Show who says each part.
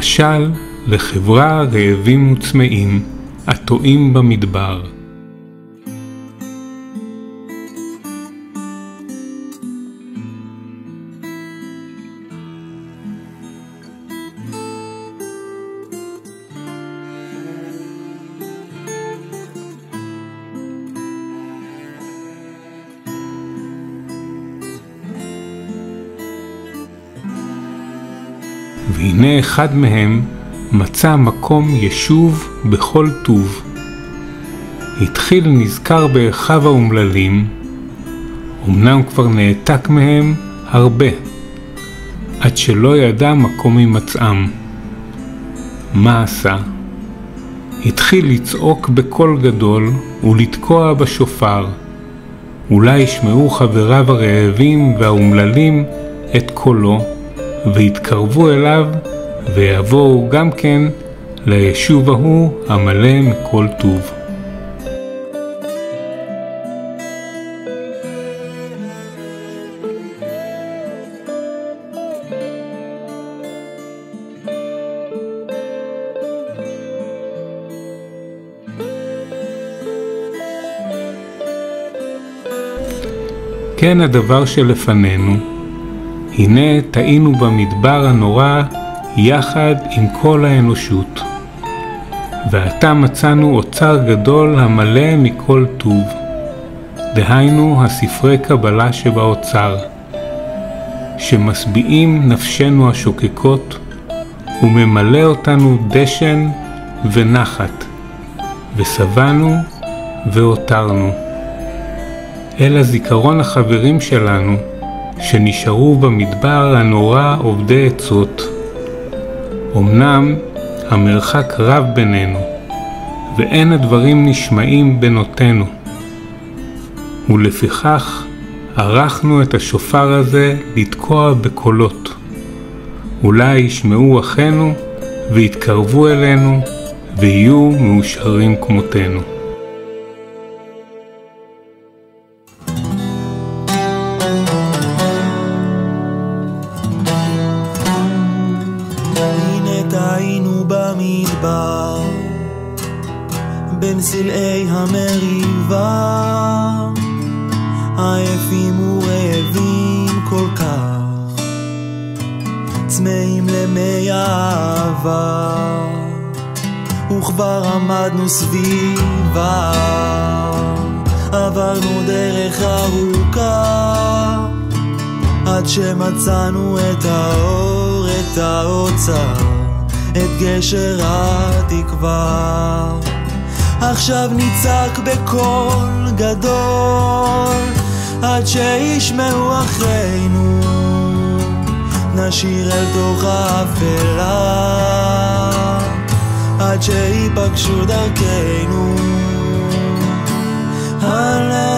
Speaker 1: משל לחברה רעבים וצמאים, הטועים במדבר. והנה אחד מהם מצא מקום ישוב בכל טוב. התחיל נזכר באחיו האומללים, אמנם כבר נעתק מהם הרבה, עד שלא ידע מקום הימצאם. מה עשה? התחיל לצעוק בקול גדול ולתקוע בשופר. אולי ישמעו חבריו הרעבים והאומללים את קולו, והתקרבו אליו ויבואו גם כן ליישוב ההוא המלא מכל טוב. כן הדבר שלפנינו, הנה טעינו במדבר הנורא יחד עם כל האנושות. ועתה מצאנו אוצר גדול המלא מכל טוב, דהיינו הספרי קבלה שבאוצר, שמשביעים נפשנו השוקקות, וממלא אותנו דשן ונחת, ושבענו והותרנו. אלא זיכרון החברים שלנו, שנשארו במדבר הנורא עובדי עצות. אמנם המרחק רב בינינו, ואין הדברים נשמעים בנותינו. ולפיכך ערכנו את השופר הזה לתקוע בקולות. אולי ישמעו אחינו ויתקרבו אלינו ויהיו מאושרים כמותנו.
Speaker 2: טעינו במדבר בין סלעי המריבה, עייפים ורעבים כל כך, צמאים למי אהבה, וכבר עמדנו סביבה. עברנו דרך ארוכה עד שמצאנו את האור, את האוצר, את גשר התקווה. עכשיו נצעק בקול גדול עד שישמעו אחינו, נשיר אל תוך האפלה עד שיפגשו דרכנו. הלב